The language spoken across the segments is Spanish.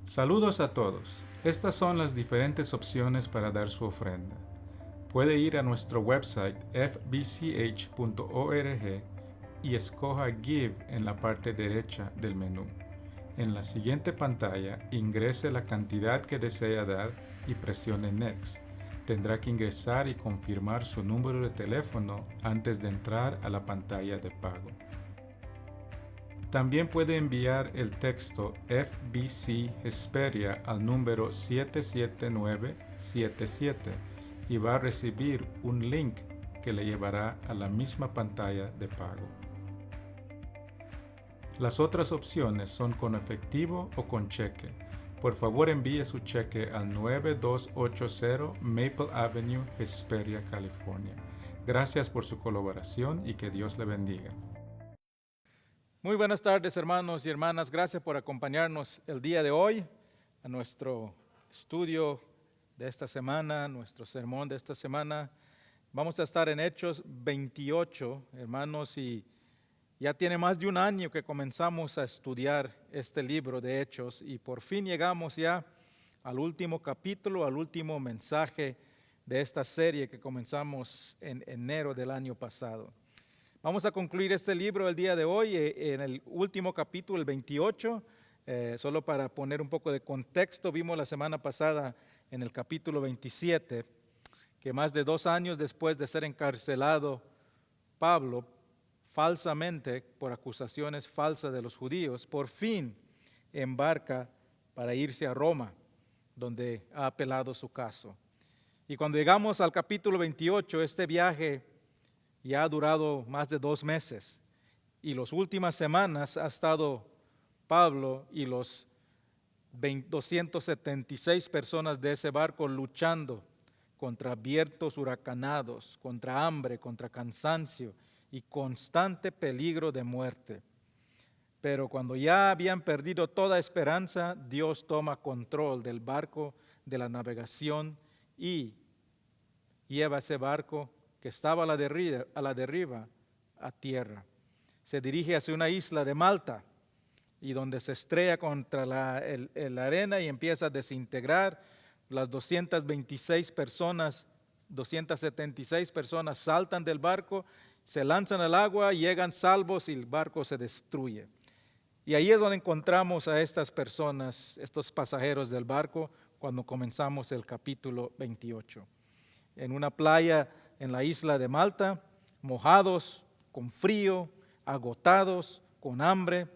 Saludos a todos. Estas son las diferentes opciones para dar su ofrenda. Puede ir a nuestro website fbch.org y escoja Give en la parte derecha del menú. En la siguiente pantalla, ingrese la cantidad que desea dar y presione Next. Tendrá que ingresar y confirmar su número de teléfono antes de entrar a la pantalla de pago. También puede enviar el texto FBC Hesperia al número 77977 y va a recibir un link que le llevará a la misma pantalla de pago. Las otras opciones son con efectivo o con cheque. Por favor envíe su cheque al 9280 Maple Avenue, Hesperia, California. Gracias por su colaboración y que Dios le bendiga. Muy buenas tardes, hermanos y hermanas. Gracias por acompañarnos el día de hoy a nuestro estudio de esta semana, nuestro sermón de esta semana. Vamos a estar en Hechos 28, hermanos, y ya tiene más de un año que comenzamos a estudiar este libro de Hechos y por fin llegamos ya al último capítulo, al último mensaje de esta serie que comenzamos en enero del año pasado. Vamos a concluir este libro el día de hoy en el último capítulo, el 28. Solo para poner un poco de contexto, vimos la semana pasada en el capítulo 27 que más de 2 años después de ser encarcelado Pablo, falsamente por acusaciones falsas de los judíos, por fin embarca para irse a Roma, donde ha apelado su caso. Y cuando llegamos al capítulo 28, este viaje ya ha durado más de 2 meses y las últimas semanas ha estado Pablo y los 276 personas de ese barco luchando contra vientos huracanados, contra hambre, contra cansancio y constante peligro de muerte. Pero cuando ya habían perdido toda esperanza, Dios toma control del barco, de la navegación y lleva ese barco que estaba a la deriva a tierra. Se dirige hacia una isla de Malta y donde se estrella contra la arena y empieza a desintegrar. Las 276 personas, 276 personas saltan del barco, se lanzan al agua, llegan salvos y el barco se destruye. Y ahí es donde encontramos a estas personas, estos pasajeros del barco, cuando comenzamos el capítulo 28. En una playa en la isla de Malta, mojados, con frío, agotados, con hambre.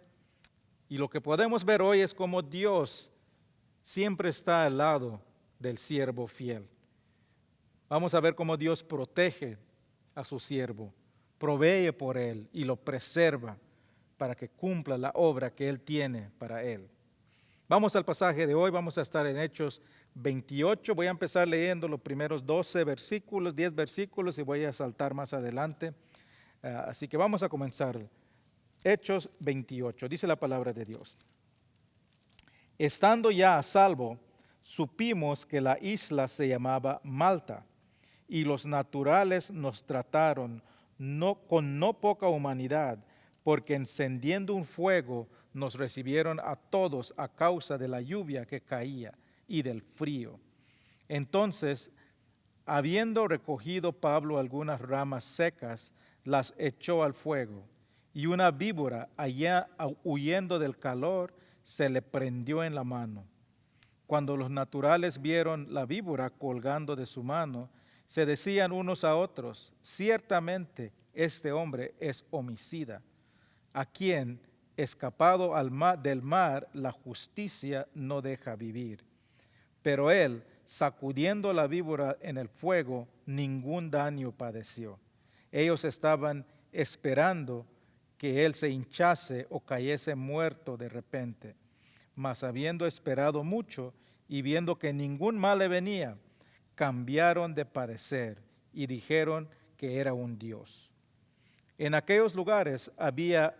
Y lo que podemos ver hoy es cómo Dios siempre está al lado del siervo fiel. Vamos a ver cómo Dios protege a su siervo, provee por él y lo preserva para que cumpla la obra que él tiene para él. Vamos al pasaje de hoy, vamos a estar en Hechos 28, voy a empezar leyendo los primeros 12 versículos, 10 versículos y voy a saltar más adelante. Así que vamos a comenzar. Hechos 28, dice la palabra de Dios. Estando ya a salvo, supimos que la isla se llamaba Malta y los naturales nos trataron con no poca humanidad, porque encendiendo un fuego nos recibieron a todos a causa de la lluvia que caía y del frío. Entonces, habiendo recogido Pablo algunas ramas secas, las echó al fuego, y una víbora, allá huyendo del calor, se le prendió en la mano. Cuando los naturales vieron la víbora colgando de su mano, se decían unos a otros: ciertamente este hombre es homicida, a quien, escapado del mar, la justicia no deja vivir. Pero él, sacudiendo la víbora en el fuego, ningún daño padeció. Ellos estaban esperando que él se hinchase o cayese muerto de repente. Mas habiendo esperado mucho y viendo que ningún mal le venía, cambiaron de parecer y dijeron que era un dios. En aquellos lugares había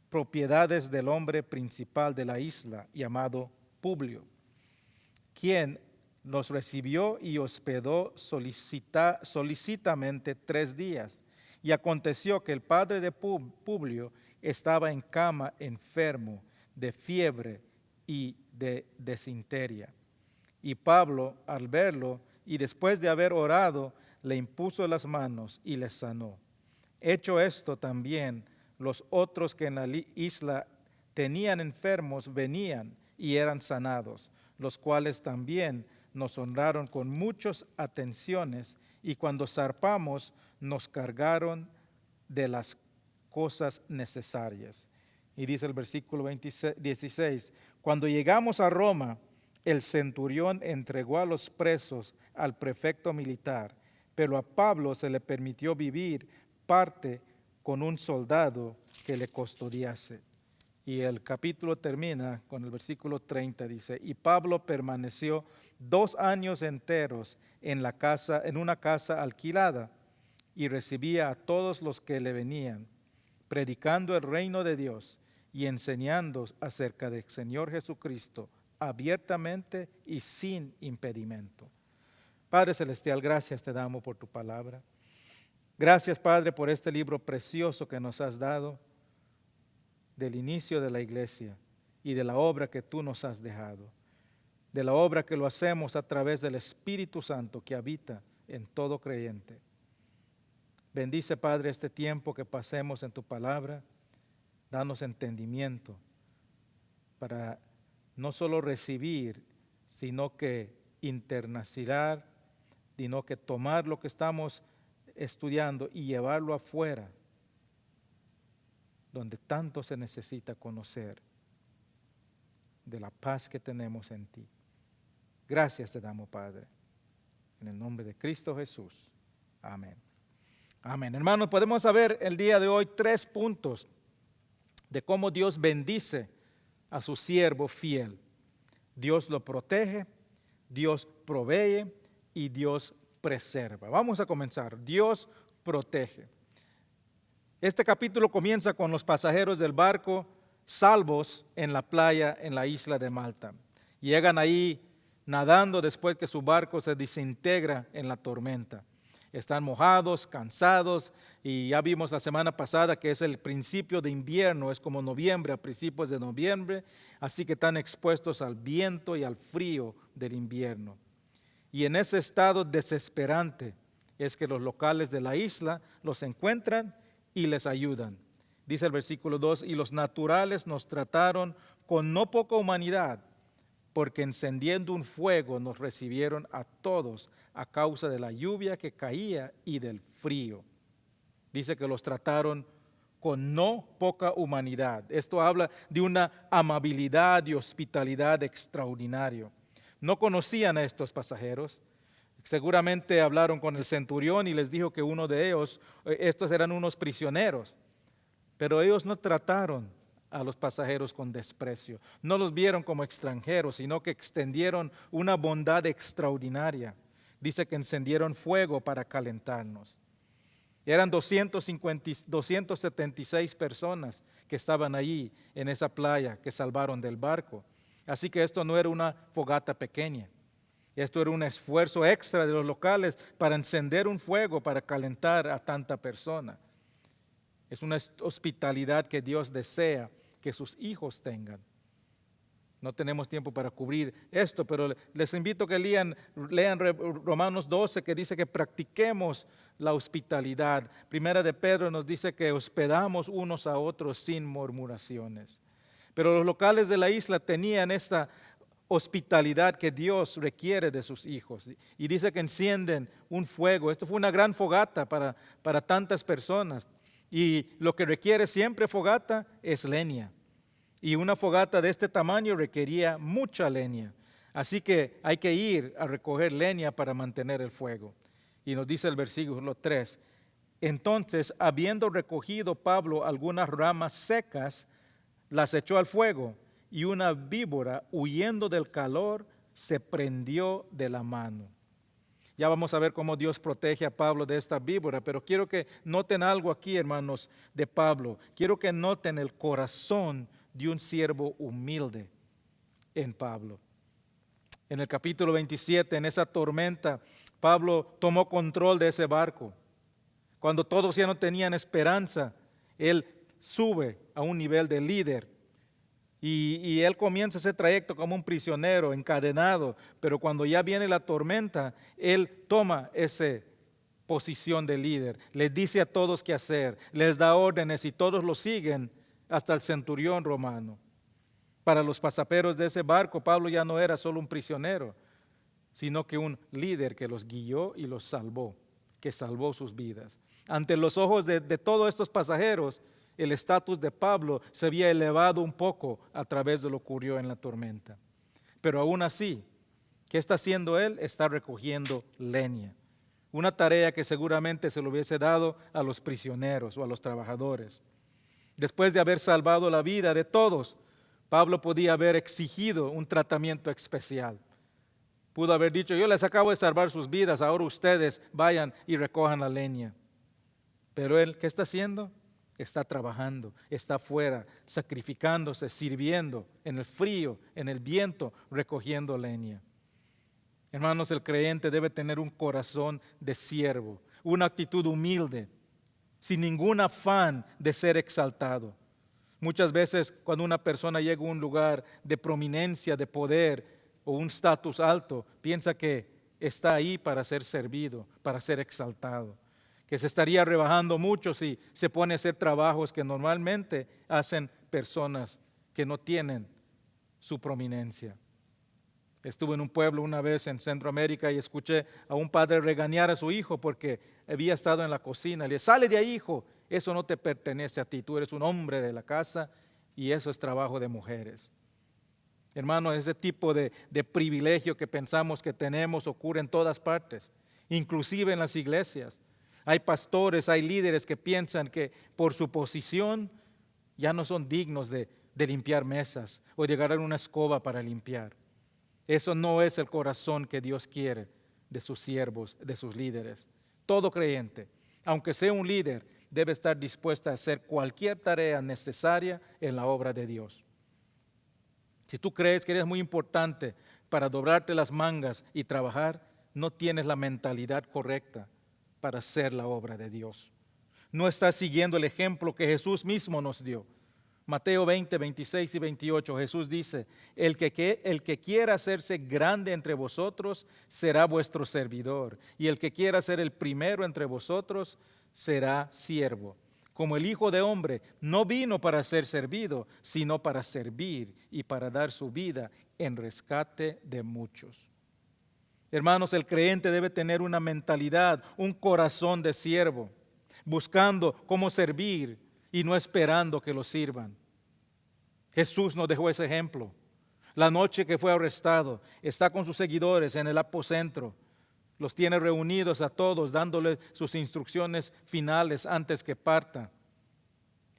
propiedades del hombre principal de la isla, llamado Publio, quien nos recibió y hospedó solicitamente 3 días. Y aconteció que el padre de Publio estaba en cama enfermo de fiebre y de desinteria. Y Pablo, al verlo, y después de haber orado, le impuso las manos y le sanó. Hecho esto también, los otros que en la isla tenían enfermos venían y eran sanados, los cuales también nos honraron con muchas atenciones, y cuando zarpamos nos cargaron de las cosas necesarias. Y dice el versículo 16, cuando llegamos a Roma, el centurión entregó a los presos al prefecto militar, pero a Pablo se le permitió vivir parte con un soldado que le custodiase. Y el capítulo termina con el versículo 30, dice, y Pablo permaneció 2 años enteros en una casa alquilada, y recibía a todos los que le venían, predicando el reino de Dios y enseñando acerca del Señor Jesucristo abiertamente y sin impedimento. Padre Celestial, gracias te damos por tu palabra. Gracias, Padre, por este libro precioso que nos has dado del inicio de la iglesia y de la obra que tú nos has dejado, de la obra que lo hacemos a través del Espíritu Santo que habita en todo creyente. Bendice, Padre, este tiempo que pasemos en tu palabra. Danos entendimiento para no solo recibir, sino que internacionalizar, sino que tomar lo que estamos estudiando y llevarlo afuera, donde tanto se necesita conocer de la paz que tenemos en ti. Gracias te damos, Padre, en el nombre de Cristo Jesús. Amén. Amén. Hermanos, podemos saber el día de hoy 3 puntos de cómo Dios bendice a su siervo fiel. Dios lo protege, Dios provee y Dios preserva. Vamos a comenzar. Dios protege. Este capítulo comienza con los pasajeros del barco salvos en la playa en la isla de Malta. Llegan ahí nadando después que su barco se desintegra en la tormenta. Están mojados, cansados, y ya vimos la semana pasada que es el principio de invierno, es como noviembre, a principios de noviembre, así que están expuestos al viento y al frío del invierno. Y en ese estado desesperante es que los locales de la isla los encuentran y les ayudan. Dice el versículo 2, y los naturales nos trataron con no poca humanidad, porque encendiendo un fuego nos recibieron a todos a causa de la lluvia que caía y del frío. Dice que los trataron con no poca humanidad. Esto habla de una amabilidad y hospitalidad extraordinario. No conocían a estos pasajeros. Seguramente hablaron con el centurión y les dijo que uno de ellos, estos eran unos prisioneros, pero ellos no trataron a los pasajeros con desprecio. No los vieron como extranjeros, sino que extendieron una bondad extraordinaria. Dice que encendieron fuego para calentarnos. Eran 276 personas que estaban allí en esa playa que salvaron del barco. Así que esto no era una fogata pequeña. Esto era un esfuerzo extra de los locales para encender un fuego para calentar a tanta persona. Es una hospitalidad que Dios desea que sus hijos tengan. No tenemos tiempo para cubrir esto, pero les invito a que lean Romanos 12, que dice que practiquemos la hospitalidad. Primera de Pedro nos dice que hospedamos unos a otros sin murmuraciones. Pero los locales de la isla tenían esta hospitalidad que Dios requiere de sus hijos. Y dice que encienden un fuego. Esto fue una gran fogata para tantas personas. Y lo que requiere siempre fogata es leña. Y una fogata de este tamaño requería mucha leña. Así que hay que ir a recoger leña para mantener el fuego. Y nos dice el versículo 3. Entonces, habiendo recogido Pablo algunas ramas secas, las echó al fuego, y una víbora, huyendo del calor, se prendió de la mano. Ya vamos a ver cómo Dios protege a Pablo de esta víbora, pero quiero que noten algo aquí, hermanos, de Pablo. Quiero que noten el corazón de un siervo humilde en Pablo. En el capítulo 27, en esa tormenta, Pablo tomó control de ese barco. Cuando todos ya no tenían esperanza, él sube a un nivel de líder Y él comienza ese trayecto como un prisionero, encadenado, pero cuando ya viene la tormenta, él toma esa posición de líder, les dice a todos qué hacer, les da órdenes y todos lo siguen hasta el centurión romano. Para los pasajeros de ese barco, Pablo ya no era solo un prisionero, sino que un líder que los guió y los salvó, que salvó sus vidas. Ante los ojos de todos estos pasajeros, el estatus de Pablo se había elevado un poco a través de lo que ocurrió en la tormenta. Pero aún así, ¿qué está haciendo él? Está recogiendo leña. Una tarea que seguramente se lo hubiese dado a los prisioneros o a los trabajadores. Después de haber salvado la vida de todos, Pablo podía haber exigido un tratamiento especial. Pudo haber dicho, yo les acabo de salvar sus vidas, ahora ustedes vayan y recojan la leña. Pero él, ¿qué está haciendo? Está trabajando, está afuera, sacrificándose, sirviendo, en el frío, en el viento, recogiendo leña. Hermanos, el creyente debe tener un corazón de siervo, una actitud humilde, sin ningún afán de ser exaltado. Muchas veces cuando una persona llega a un lugar de prominencia, de poder o un estatus alto, piensa que está ahí para ser servido, para ser exaltado, que se estaría rebajando mucho si se pone a hacer trabajos que normalmente hacen personas que no tienen su prominencia. Estuve en un pueblo una vez en Centroamérica y escuché a un padre regañar a su hijo porque había estado en la cocina. Le dije, sale de ahí, hijo, eso no te pertenece a ti, tú eres un hombre de la casa y eso es trabajo de mujeres. Hermano, ese tipo de privilegio que pensamos que tenemos ocurre en todas partes, inclusive en las iglesias. Hay pastores, hay líderes que piensan que por su posición ya no son dignos de limpiar mesas o de agarrar una escoba para limpiar. Eso no es el corazón que Dios quiere de sus siervos, de sus líderes. Todo creyente, aunque sea un líder, debe estar dispuesto a hacer cualquier tarea necesaria en la obra de Dios. Si tú crees que eres muy importante para doblarte las mangas y trabajar, no tienes la mentalidad correcta para hacer la obra de Dios. No estás siguiendo el ejemplo que Jesús mismo nos dio. Mateo 20, 26 y 28, Jesús dice, el que quiera hacerse grande entre vosotros será vuestro servidor, y el que quiera ser el primero entre vosotros será siervo. Como el Hijo de Hombre no vino para ser servido, sino para servir y para dar su vida en rescate de muchos. Hermanos, el creyente debe tener una mentalidad, un corazón de siervo, buscando cómo servir y no esperando que lo sirvan. Jesús nos dejó ese ejemplo. La noche que fue arrestado, está con sus seguidores en el aposento. Los tiene reunidos a todos, dándoles sus instrucciones finales antes que parta.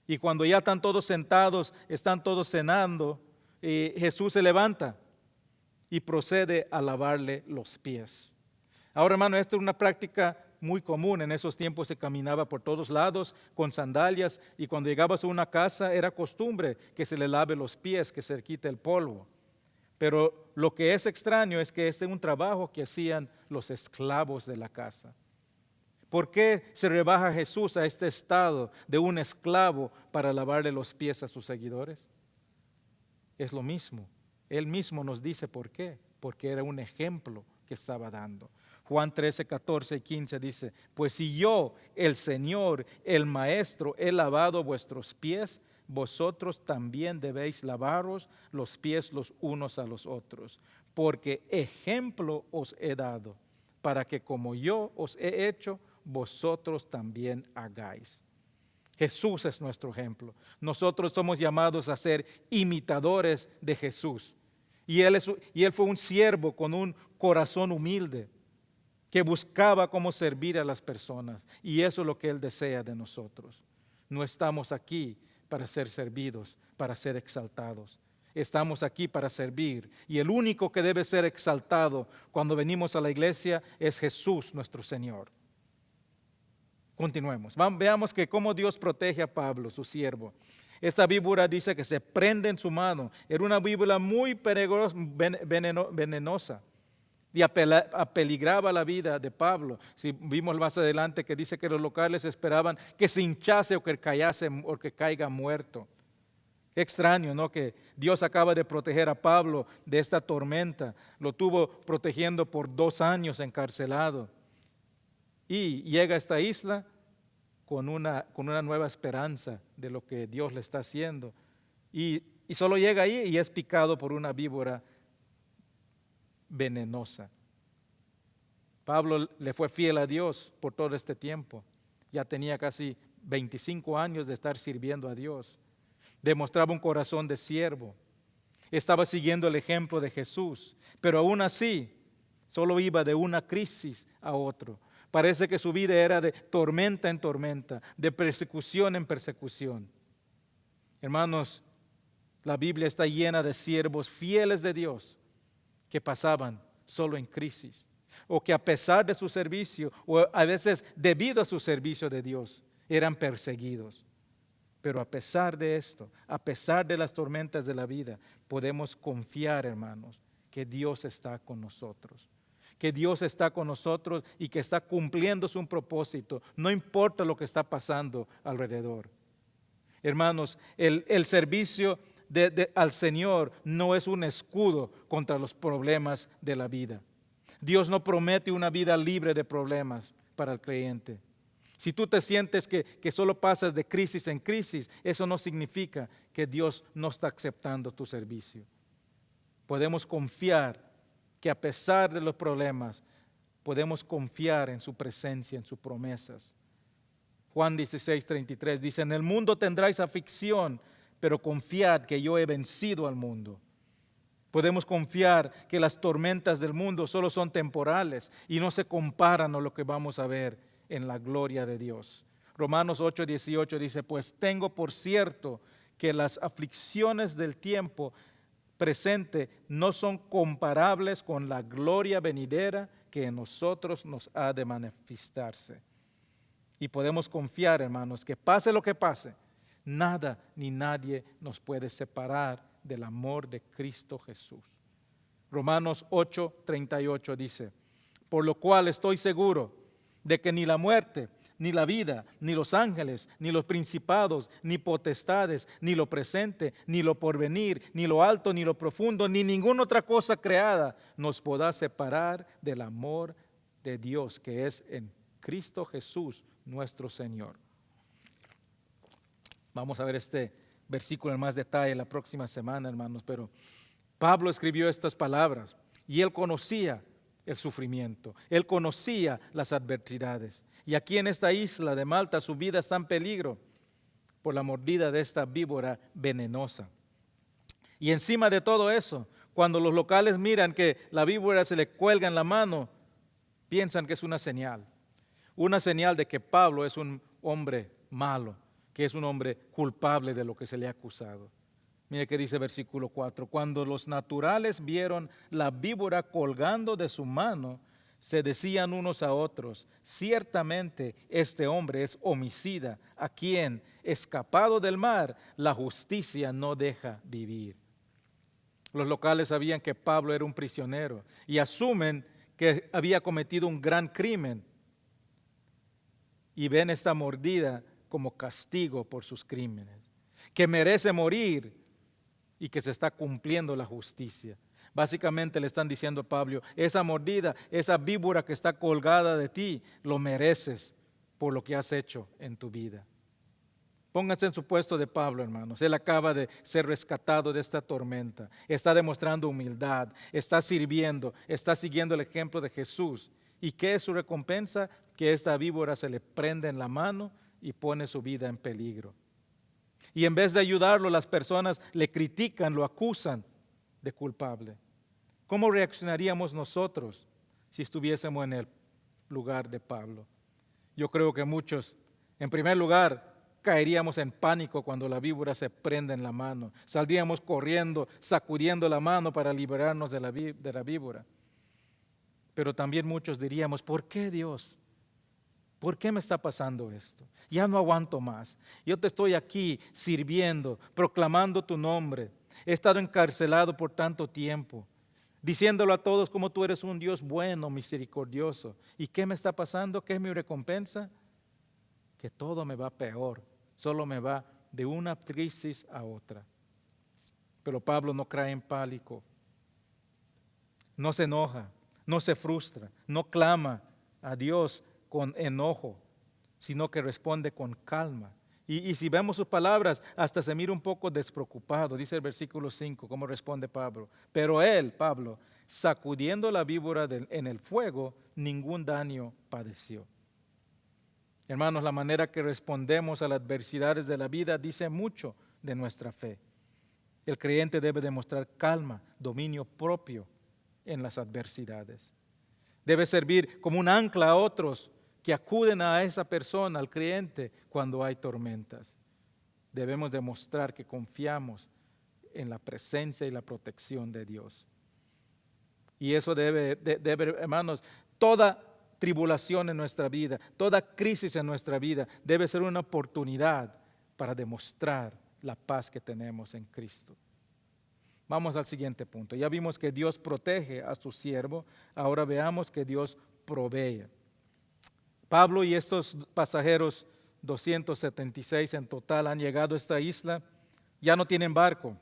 Y cuando ya están todos sentados, están todos cenando, Jesús se levanta y procede a lavarle los pies. Ahora, hermano, esta es una práctica muy común. En esos tiempos se caminaba por todos lados con sandalias y cuando llegabas a una casa era costumbre que se le lave los pies, que se quite el polvo. Pero lo que es extraño es que este es un trabajo que hacían los esclavos de la casa. ¿Por qué se rebaja Jesús a este estado de un esclavo para lavarle los pies a sus seguidores? Es lo mismo. Él mismo nos dice por qué. Porque era un ejemplo que estaba dando. Juan 13, 14 y 15 dice, pues si yo, el Señor, el Maestro, he lavado vuestros pies, vosotros también debéis lavaros los pies los unos a los otros, porque ejemplo os he dado, para que como yo os he hecho, vosotros también hagáis. Jesús es nuestro ejemplo. Nosotros somos llamados a ser imitadores de Jesús. Y él fue un siervo con un corazón humilde, que buscaba cómo servir a las personas. Y eso es lo que Él desea de nosotros. No estamos aquí para ser servidos, para ser exaltados. Estamos aquí para servir. Y el único que debe ser exaltado cuando venimos a la iglesia es Jesús nuestro Señor. Continuemos. Veamos que cómo Dios protege a Pablo, su siervo. Esta víbora dice que se prende en su mano. Era una víbora muy venenosa. Y apeligraba la vida de Pablo. Si vimos más adelante que dice que los locales esperaban que se hinchase o que caiga muerto. Extraño, ¿no? Que Dios acaba de proteger a Pablo de esta tormenta. Lo tuvo protegiendo por 2 años encarcelado. Y llega a esta isla con una nueva esperanza de lo que Dios le está haciendo. Y solo llega ahí y es picado por una víbora venenosa. Pablo le fue fiel a Dios por todo este tiempo. Ya tenía casi 25 años de estar sirviendo a Dios. Demostraba un corazón de siervo. Estaba siguiendo el ejemplo de Jesús. Pero aún así, solo iba de una crisis a otra. Parece que su vida era de tormenta en tormenta, de persecución en persecución. Hermanos, la Biblia está llena de siervos fieles de Dios que pasaban solo en crisis, o que a pesar de su servicio, o a veces debido a su servicio de Dios, eran perseguidos. Pero a pesar de esto, a pesar de las tormentas de la vida, podemos confiar, hermanos, que Dios está con nosotros. Que Dios está con nosotros y que está cumpliendo su propósito, no importa lo que está pasando alrededor. Hermanos, el servicio al Señor no es un escudo contra los problemas de la vida. Dios no promete una vida libre de problemas para el creyente. Si tú te sientes que solo pasas de crisis en crisis, eso no significa que Dios no está aceptando tu servicio. Podemos confiar que a pesar de los problemas, podemos confiar en su presencia, en sus promesas. Juan 16:33 dice, en el mundo tendráis aflicción, pero confiad que yo he vencido al mundo. Podemos confiar que las tormentas del mundo solo son temporales y no se comparan a lo que vamos a ver en la gloria de Dios. Romanos 8:18 dice, pues tengo por cierto que las aflicciones del tiempo presente no son comparables con la gloria venidera que en nosotros nos ha de manifestarse. Y podemos confiar, hermanos, que pase lo que pase, nada ni nadie nos puede separar del amor de Cristo Jesús. Romanos 8:38 dice, por lo cual estoy seguro de que ni la muerte, ni la vida, ni los ángeles, ni los principados, ni potestades, ni lo presente, ni lo porvenir, ni lo alto, ni lo profundo, ni ninguna otra cosa creada nos podrá separar del amor de Dios que es en Cristo Jesús nuestro Señor. Vamos a ver este versículo en más detalle la próxima semana, hermanos, pero Pablo escribió estas palabras y él conocía el sufrimiento, él conocía las adversidades. Y aquí en esta isla de Malta su vida está en peligro por la mordida de esta víbora venenosa. Y encima de todo eso, cuando los locales miran que la víbora se le cuelga en la mano, piensan que es una señal de que Pablo es un hombre malo, que es un hombre culpable de lo que se le ha acusado. Mire que dice versículo 4, cuando los naturales vieron la víbora colgando de su mano, se decían unos a otros, ciertamente este hombre es homicida, a quien, escapado del mar, la justicia no deja vivir. Los locales sabían que Pablo era un prisionero y asumen que había cometido un gran crimen y ven esta mordida como castigo por sus crímenes, que merece morir y que se está cumpliendo la justicia. Básicamente le están diciendo a Pablo, esa mordida, esa víbora que está colgada de ti, lo mereces por lo que has hecho en tu vida. Pónganse en su puesto de Pablo, hermanos. Él acaba de ser rescatado de esta tormenta. Está demostrando humildad, está sirviendo, está siguiendo el ejemplo de Jesús. ¿Y qué es su recompensa? Que esta víbora se le prende en la mano y pone su vida en peligro. Y en vez de ayudarlo, las personas le critican, lo acusan de culpable. ¿Cómo reaccionaríamos nosotros si estuviésemos en el lugar de Pablo? Yo creo que muchos, en primer lugar, caeríamos en pánico cuando la víbora se prende en la mano. Saldríamos corriendo, sacudiendo la mano para liberarnos de la víbora. Pero también muchos diríamos, ¿por qué Dios? ¿Por qué me está pasando esto? Ya no aguanto más. Yo te estoy aquí sirviendo, proclamando tu nombre. He estado encarcelado por tanto tiempo, diciéndolo a todos como tú eres un Dios bueno, misericordioso. ¿Y qué me está pasando? ¿Qué es mi recompensa? Que todo me va peor, solo me va de una crisis a otra. Pero Pablo no cae en pánico, no se enoja, no se frustra, no clama a Dios con enojo, sino que responde con calma. Y si vemos sus palabras, hasta se mira un poco despreocupado. Dice el versículo 5, cómo responde Pablo. Pero él, Pablo, sacudiendo la víbora en el fuego, ningún daño padeció. Hermanos, la manera que respondemos a las adversidades de la vida dice mucho de nuestra fe. El creyente debe demostrar calma, dominio propio en las adversidades. Debe servir como un ancla a otros que acuden a esa persona, al creyente, cuando hay tormentas. Debemos demostrar que confiamos en la presencia y la protección de Dios. Y eso debe, hermanos, toda tribulación en nuestra vida, toda crisis en nuestra vida debe ser una oportunidad para demostrar la paz que tenemos en Cristo. Vamos al siguiente punto. Ya vimos que Dios protege a su siervo, ahora veamos que Dios provee. Pablo y estos pasajeros, 276 en total, han llegado a esta isla, ya no tienen barco,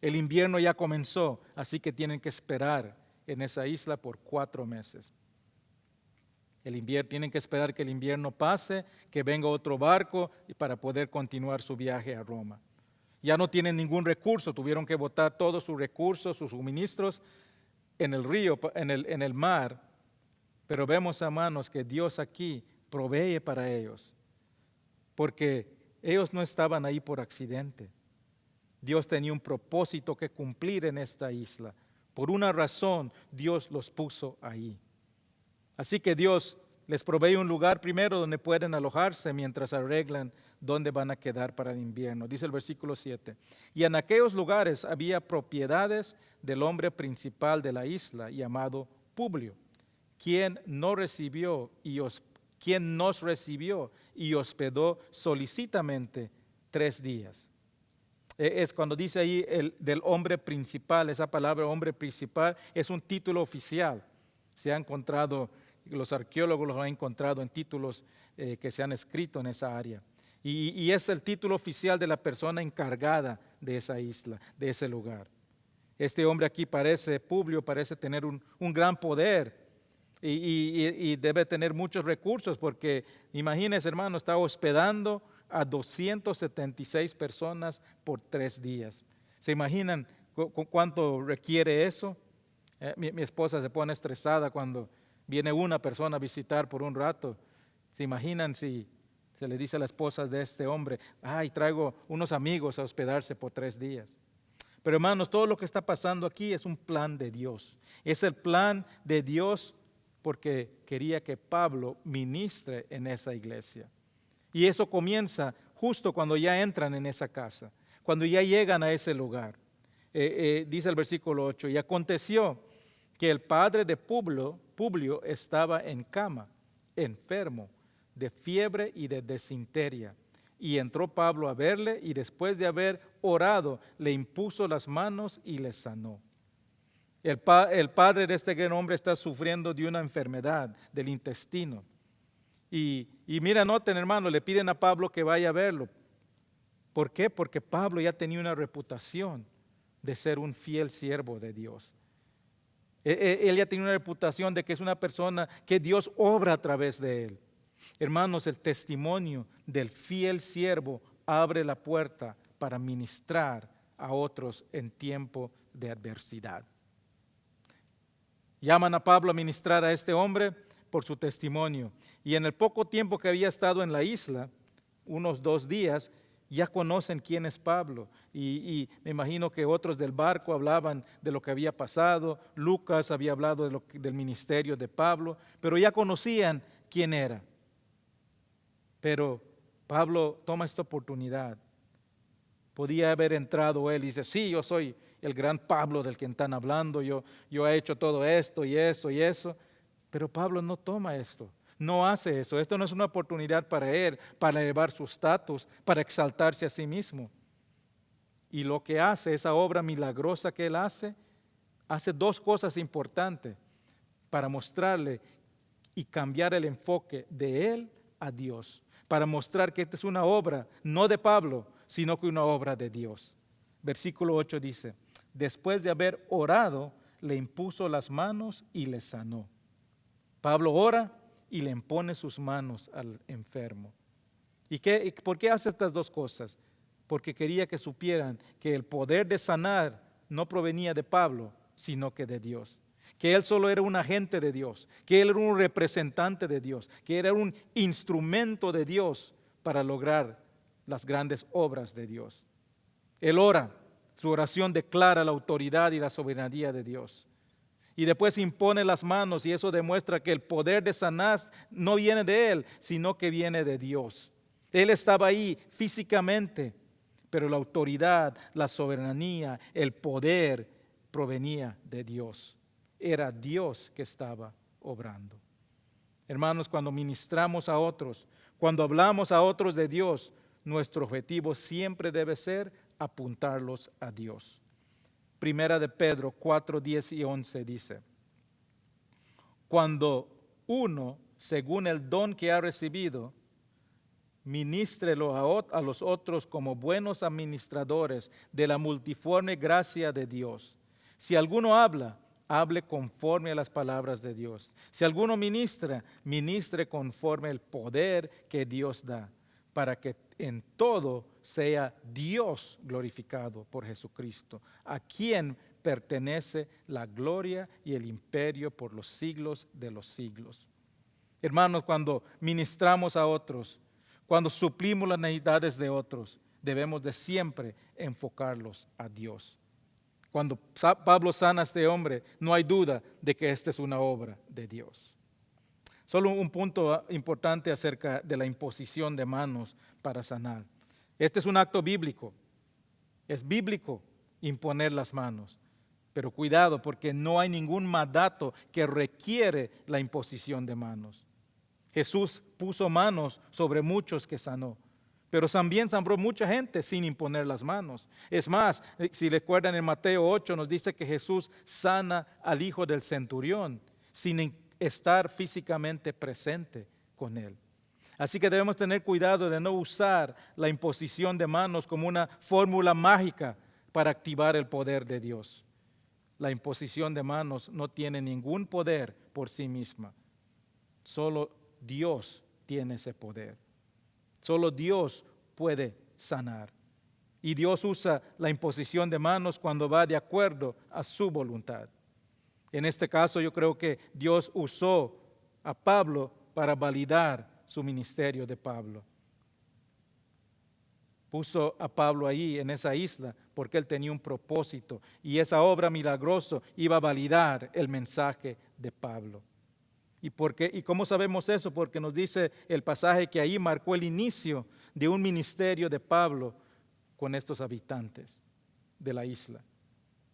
el invierno ya comenzó, así que tienen que esperar en esa isla por 4 meses. Tienen que esperar que el invierno pase, que venga otro barco para poder continuar su viaje a Roma. Ya no tienen ningún recurso, tuvieron que botar todos sus recursos, sus suministros en el río, en el mar. Pero vemos, hermanos, que Dios aquí provee para ellos, porque ellos no estaban ahí por accidente. Dios tenía un propósito que cumplir en esta isla. Por una razón, Dios los puso ahí. Así que Dios les provee un lugar primero donde pueden alojarse mientras arreglan dónde van a quedar para el invierno. Dice el versículo 7. Y en aquellos lugares había propiedades del hombre principal de la isla, llamado Publio, quien nos recibió y hospedó solicitamente 3 días. Es cuando dice ahí del hombre principal, esa palabra hombre principal es un título oficial. Se ha encontrado, los arqueólogos lo han encontrado en títulos que se han escrito en esa área. Y es el título oficial de la persona encargada de esa isla, de ese lugar. Este hombre aquí Publio parece tener un gran poder. Y debe tener muchos recursos porque, imagínense, hermano, está hospedando a 276 personas por 3 días. ¿Se imaginan cuánto requiere eso? Mi esposa se pone estresada cuando viene una persona a visitar por un rato. ¿Se imaginan si se le dice a la esposa de este hombre, traigo unos amigos a hospedarse por 3 días? Pero hermanos, todo lo que está pasando aquí es un plan de Dios. Es el plan de Dios porque quería que Pablo ministre en esa iglesia. Y eso comienza justo cuando ya entran en esa casa, cuando ya llegan a ese lugar. Dice el versículo 8, y aconteció que el padre de Publio estaba en cama, enfermo, de fiebre y de desinteria. Y entró Pablo a verle y después de haber orado, le impuso las manos y le sanó. El padre de este gran hombre está sufriendo de una enfermedad del intestino. Y mira, noten, hermano, le piden a Pablo que vaya a verlo. ¿Por qué? Porque Pablo ya tenía una reputación de ser un fiel siervo de Dios. Él ya tenía una reputación de que es una persona que Dios obra a través de él. Hermanos, el testimonio del fiel siervo abre la puerta para ministrar a otros en tiempo de adversidad. Llaman a Pablo a ministrar a este hombre por su testimonio. Y en el poco tiempo que había estado en la isla, unos 2 días, ya conocen quién es Pablo. Y me imagino que otros del barco hablaban de lo que había pasado. Lucas había hablado del ministerio de Pablo, pero ya conocían quién era. Pero Pablo toma esta oportunidad. Podía haber entrado él y dice, sí, yo soy el gran Pablo del que están hablando, yo he hecho todo esto y eso y eso. Pero Pablo no toma esto, no hace eso. Esto no es una oportunidad para él, para elevar su estatus, para exaltarse a sí mismo. Y lo que hace, esa obra milagrosa que él hace 2 cosas importantes para mostrarle y cambiar el enfoque de él a Dios. Para mostrar que esta es una obra no de Pablo, sino que una obra de Dios. Versículo 8 dice, después de haber orado, le impuso las manos y le sanó. Pablo ora y le impone sus manos al enfermo. ¿Y por qué hace estas dos cosas? Porque quería que supieran que el poder de sanar no provenía de Pablo, sino que de Dios. Que él solo era un agente de Dios, que él era un representante de Dios, que era un instrumento de Dios para lograr las grandes obras de Dios. Él ora, su oración declara la autoridad y la soberanía de Dios. Y después impone las manos y eso demuestra que el poder de sanar no viene de él, sino que viene de Dios. Él estaba ahí físicamente, pero la autoridad, la soberanía, el poder provenía de Dios. Era Dios que estaba obrando. Hermanos, cuando ministramos a otros, cuando hablamos a otros de Dios, nuestro objetivo siempre debe ser apuntarlos a Dios. Primera de Pedro 4, 10 y 11 dice, cuando uno, según el don que ha recibido, ministrelo a los otros como buenos administradores de la multiforme gracia de Dios. Si alguno habla, hable conforme a las palabras de Dios. Si alguno ministra, ministre conforme al poder que Dios da, para que en todo sea Dios glorificado por Jesucristo, a quien pertenece la gloria y el imperio por los siglos de los siglos. Hermanos, cuando ministramos a otros, cuando suplimos las necesidades de otros, debemos de siempre enfocarlos a Dios. Cuando Pablo sana a este hombre, no hay duda de que esta es una obra de Dios. Solo un punto importante acerca de la imposición de manos para sanar. Este es un acto bíblico. Es bíblico imponer las manos. Pero cuidado, porque no hay ningún mandato que requiere la imposición de manos. Jesús puso manos sobre muchos que sanó, pero también sanó mucha gente sin imponer las manos. Es más, si recuerdan en Mateo 8 nos dice que Jesús sana al hijo del centurión sin estar físicamente presente con él. Así que debemos tener cuidado de no usar la imposición de manos como una fórmula mágica para activar el poder de Dios. La imposición de manos no tiene ningún poder por sí misma. Solo Dios tiene ese poder. Solo Dios puede sanar. Y Dios usa la imposición de manos cuando va de acuerdo a su voluntad. En este caso yo creo que Dios usó a Pablo para validar su ministerio de Pablo. Puso a Pablo ahí en esa isla porque él tenía un propósito y esa obra milagrosa iba a validar el mensaje de Pablo. ¿Y cómo sabemos eso? Porque nos dice el pasaje que ahí marcó el inicio de un ministerio de Pablo con estos habitantes de la isla.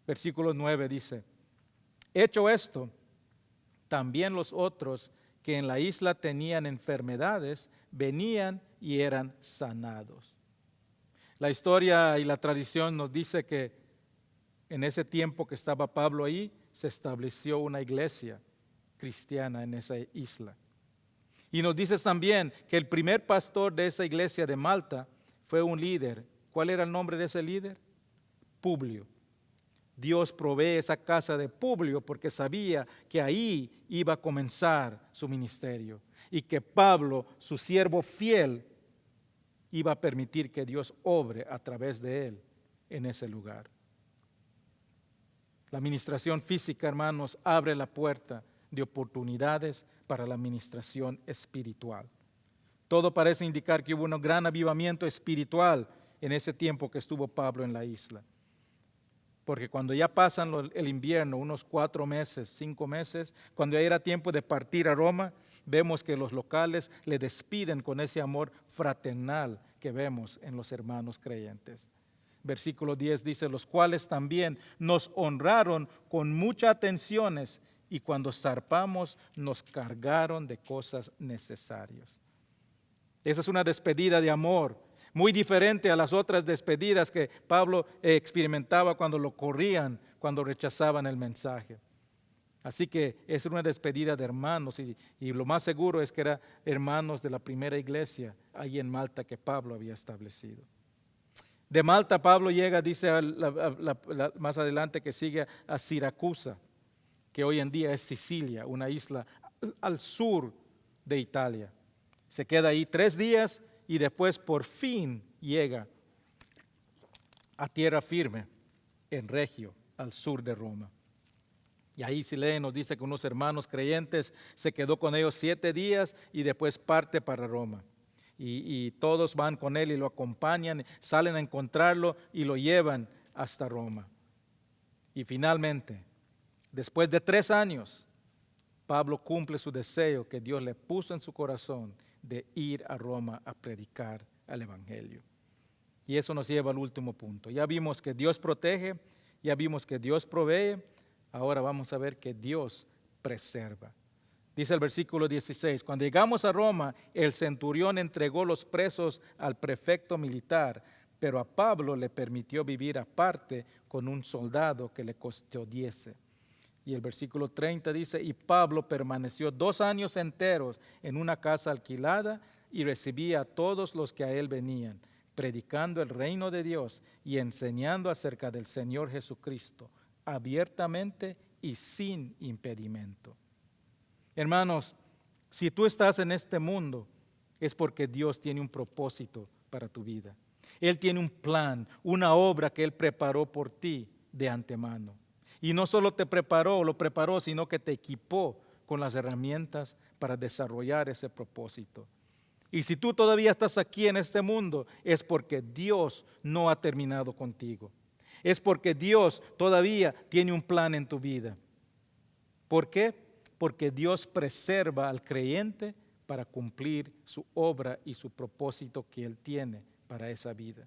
Versículo 9 dice, hecho esto, también los otros que en la isla tenían enfermedades venían y eran sanados. La historia y la tradición nos dice que en ese tiempo que estaba Pablo ahí, se estableció una iglesia cristiana en esa isla. Y nos dice también que el primer pastor de esa iglesia de Malta fue un líder. ¿Cuál era el nombre de ese líder? Publio. Dios provee esa casa de Publio porque sabía que ahí iba a comenzar su ministerio y que Pablo, su siervo fiel, iba a permitir que Dios obre a través de él en ese lugar. La administración física, hermanos, abre la puerta de oportunidades para la administración espiritual. Todo parece indicar que hubo un gran avivamiento espiritual en ese tiempo que estuvo Pablo en la isla. Porque cuando ya pasan el invierno, unos 4 meses, 5 meses, cuando ya era tiempo de partir a Roma, vemos que los locales le despiden con ese amor fraternal que vemos en los hermanos creyentes. Versículo 10 dice, los cuales también nos honraron con muchas atenciones y cuando zarpamos nos cargaron de cosas necesarias. Esa es una despedida de amor, muy diferente a las otras despedidas que Pablo experimentaba cuando lo corrían, cuando rechazaban el mensaje. Así que es una despedida de hermanos y lo más seguro es que eran hermanos de la primera iglesia ahí en Malta que Pablo había establecido. De Malta Pablo llega, dice más adelante, que sigue a Siracusa, que hoy en día es Sicilia, una isla al sur de Italia. Se queda ahí 3 días y después por fin llega a tierra firme en Regio, al sur de Roma. Y ahí si leen, nos dice que unos hermanos creyentes se quedó con ellos 7 días y después parte para Roma. Y todos van con él y lo acompañan, salen a encontrarlo y lo llevan hasta Roma. Y finalmente, después de 3 años, Pablo cumple su deseo que Dios le puso en su corazón de ir a Roma a predicar el Evangelio. Y eso nos lleva al último punto. Ya vimos que Dios protege, ya vimos que Dios provee, ahora vamos a ver que Dios preserva. Dice el versículo 16, cuando llegamos a Roma, el centurión entregó los presos al prefecto militar, pero a Pablo le permitió vivir aparte con un soldado que le custodiese. Y el versículo 30 dice, y Pablo permaneció 2 años enteros en una casa alquilada y recibía a todos los que a él venían, predicando el reino de Dios y enseñando acerca del Señor Jesucristo, abiertamente y sin impedimento. Hermanos, si tú estás en este mundo, es porque Dios tiene un propósito para tu vida. Él tiene un plan, una obra que Él preparó por ti de antemano. Y no solo te lo preparó, sino que te equipó con las herramientas para desarrollar ese propósito. Y si tú todavía estás aquí en este mundo, es porque Dios no ha terminado contigo. Es porque Dios todavía tiene un plan en tu vida. ¿Por qué? Porque Dios preserva al creyente para cumplir su obra y su propósito que Él tiene para esa vida.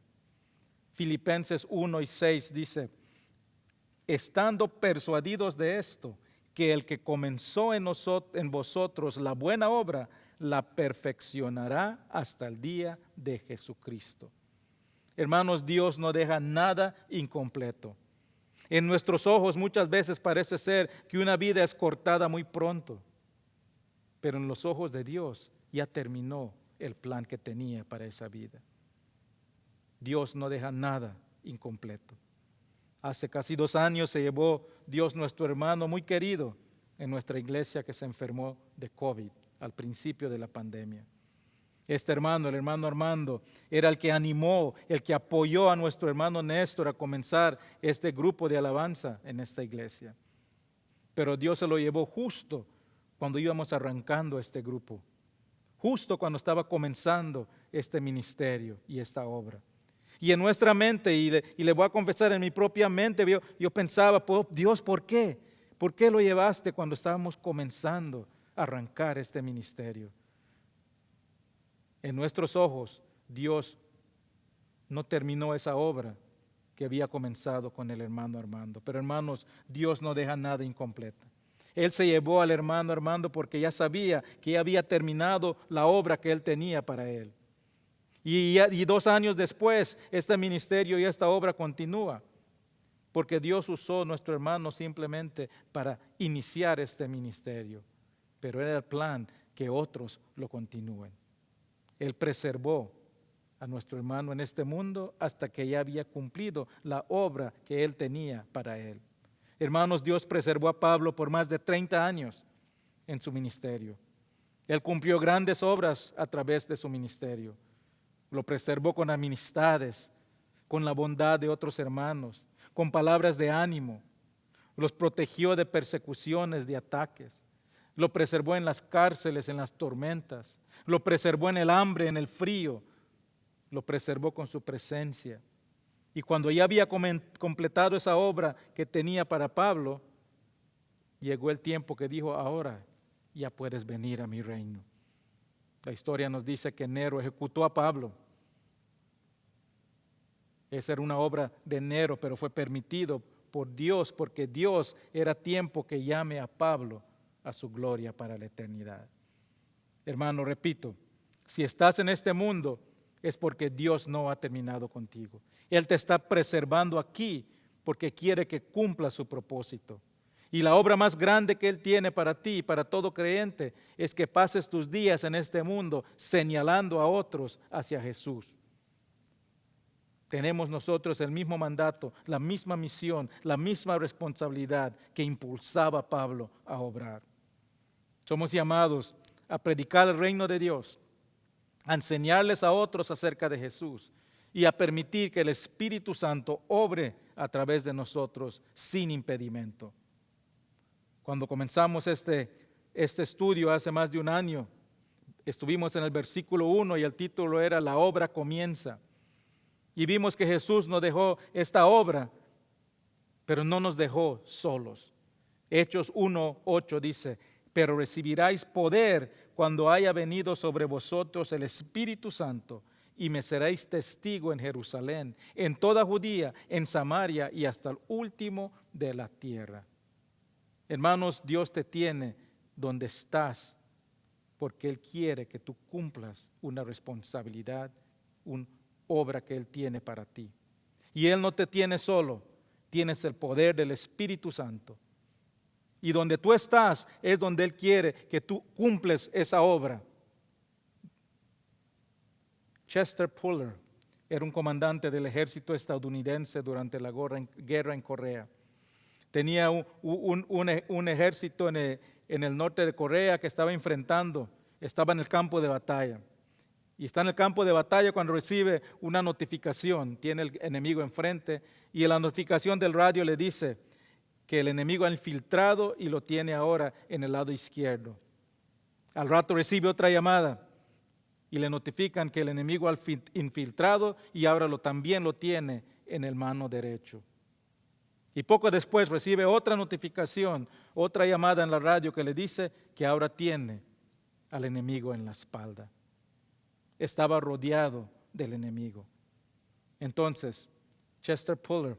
Filipenses 1:6 dice, estando persuadidos de esto, que el que comenzó en vosotros la buena obra, la perfeccionará hasta el día de Jesucristo. Hermanos, Dios no deja nada incompleto. En nuestros ojos muchas veces parece ser que una vida es cortada muy pronto, pero en los ojos de Dios ya terminó el plan que tenía para esa vida. Dios no deja nada incompleto. Hace casi 2 años se llevó Dios nuestro hermano muy querido en nuestra iglesia que se enfermó de COVID al principio de la pandemia. Este hermano, el hermano Armando, era el que animó, el que apoyó a nuestro hermano Néstor a comenzar este grupo de alabanza en esta iglesia. Pero Dios se lo llevó justo cuando íbamos arrancando este grupo, justo cuando estaba comenzando este ministerio y esta obra. Y en nuestra mente, y le voy a confesar, en mi propia mente, yo pensaba, Dios, ¿por qué? ¿Por qué lo llevaste cuando estábamos comenzando a arrancar este ministerio? En nuestros ojos, Dios no terminó esa obra que había comenzado con el hermano Armando. Pero hermanos, Dios no deja nada incompleto. Él se llevó al hermano Armando porque ya sabía que ya había terminado la obra que él tenía para él. Y 2 años después, este ministerio y esta obra continúa. Porque Dios usó a nuestro hermano simplemente para iniciar este ministerio. Pero era el plan que otros lo continúen. Él preservó a nuestro hermano en este mundo hasta que ya había cumplido la obra que Él tenía para él. Hermanos, Dios preservó a Pablo por más de 30 años en su ministerio. Él cumplió grandes obras a través de su ministerio. Lo preservó con amistades, con la bondad de otros hermanos, con palabras de ánimo. Los protegió de persecuciones, de ataques. Lo preservó en las cárceles, en las tormentas. Lo preservó en el hambre, en el frío. Lo preservó con su presencia. Y cuando ya había completado esa obra que tenía para Pablo, llegó el tiempo que dijo, ahora ya puedes venir a mi reino. La historia nos dice que Nero ejecutó a Pablo. Esa era una obra de Nero, pero fue permitido por Dios, porque Dios era tiempo que llame a Pablo a su gloria para la eternidad. Hermano, repito, si estás en este mundo es porque Dios no ha terminado contigo. Él te está preservando aquí porque quiere que cumpla su propósito. Y la obra más grande que Él tiene para ti y para todo creyente es que pases tus días en este mundo señalando a otros hacia Jesús. Tenemos nosotros el mismo mandato, la misma misión, la misma responsabilidad que impulsaba a Pablo a obrar. Somos llamados a predicar el reino de Dios, a enseñarles a otros acerca de Jesús y a permitir que el Espíritu Santo obre a través de nosotros sin impedimento. Cuando comenzamos este estudio hace más de un año, estuvimos en el versículo 1 y el título era La obra comienza. Y vimos que Jesús nos dejó esta obra, pero no nos dejó solos. Hechos 1:8 dice, pero recibiráis poder cuando haya venido sobre vosotros el Espíritu Santo, y me seréis testigo en Jerusalén, en toda Judía, en Samaria y hasta el último de la tierra. Hermanos, Dios te tiene donde estás, porque Él quiere que tú cumplas una responsabilidad, una obra que Él tiene para ti. Y Él no te tiene solo, tienes el poder del Espíritu Santo. Y donde tú estás es donde Él quiere que tú cumples esa obra. Chester Puller era un comandante del ejército estadounidense durante la guerra en Corea. Tenía un ejército en el norte de Corea que estaba enfrentando, estaba en el campo de batalla. Y está en el campo de batalla cuando recibe una notificación, tiene el enemigo enfrente, y en la notificación del radio le dice que el enemigo ha infiltrado y lo tiene ahora en el lado izquierdo. Al rato recibe otra llamada y le notifican que el enemigo ha infiltrado y ahora también lo tiene en el mano derecho. Y poco después recibe otra notificación, otra llamada en la radio que le dice que ahora tiene al enemigo en la espalda. Estaba rodeado del enemigo. Entonces, Chester Puller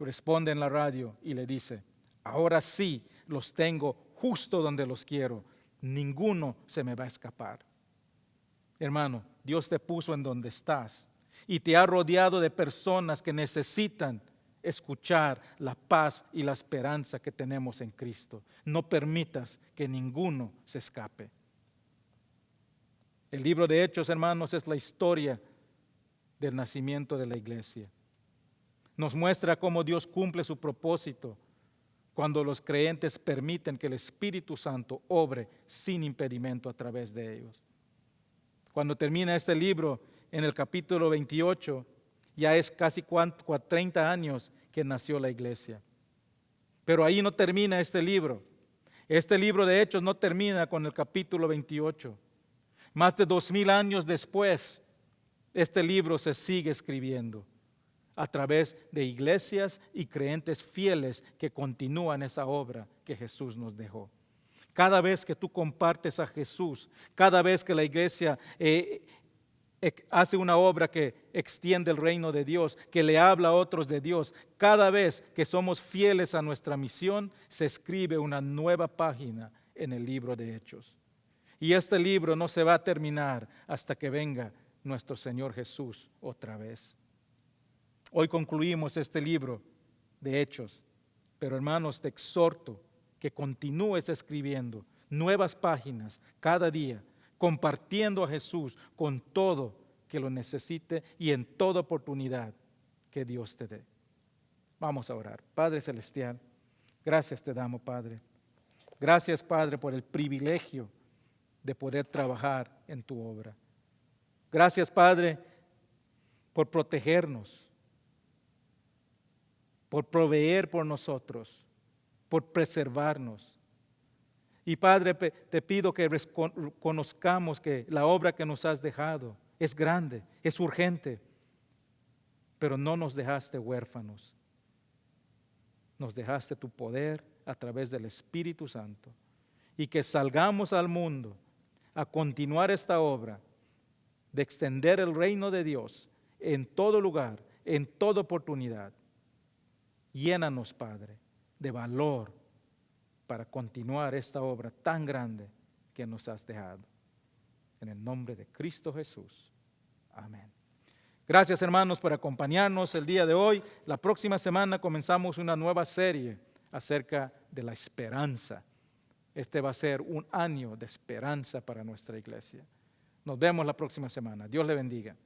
responde en la radio y le dice, ahora sí los tengo justo donde los quiero, ninguno se me va a escapar. Hermano, Dios te puso en donde estás y te ha rodeado de personas que necesitan escuchar la paz y la esperanza que tenemos en Cristo. No permitas que ninguno se escape. El libro de Hechos, hermanos, es la historia del nacimiento de la iglesia. Nos muestra cómo Dios cumple su propósito cuando los creyentes permiten que el Espíritu Santo obre sin impedimento a través de ellos. Cuando termina este libro, en el capítulo 28, ya es casi 30 años que nació la iglesia. Pero ahí no termina este libro. Este libro de Hechos no termina con el capítulo 28. Más de 2000 años después, este libro se sigue escribiendo a través de iglesias y creyentes fieles que continúan esa obra que Jesús nos dejó. Cada vez que tú compartes a Jesús, cada vez que la iglesia hace una obra que extiende el reino de Dios, que le habla a otros de Dios, cada vez que somos fieles a nuestra misión, se escribe una nueva página en el libro de Hechos. Y este libro no se va a terminar hasta que venga nuestro Señor Jesús otra vez. Hoy concluimos este libro de Hechos, pero hermanos, te exhorto que continúes escribiendo nuevas páginas cada día, compartiendo a Jesús con todo que lo necesite y en toda oportunidad que Dios te dé. Vamos a orar. Padre Celestial, gracias te damos, Padre. Gracias, Padre, por el privilegio de poder trabajar en tu obra. Gracias, Padre, por protegernos, por proveer por nosotros, por preservarnos. Y Padre, te pido que conozcamos que la obra que nos has dejado es grande, es urgente, pero no nos dejaste huérfanos. Nos dejaste tu poder a través del Espíritu Santo. Y que salgamos al mundo a continuar esta obra de extender el reino de Dios en todo lugar, en toda oportunidad. Llénanos, Padre, de valor para continuar esta obra tan grande que nos has dejado. En el nombre de Cristo Jesús. Amén. Gracias, hermanos, por acompañarnos el día de hoy. La próxima semana comenzamos una nueva serie acerca de la esperanza. Este va a ser un año de esperanza para nuestra iglesia. Nos vemos la próxima semana. Dios le bendiga.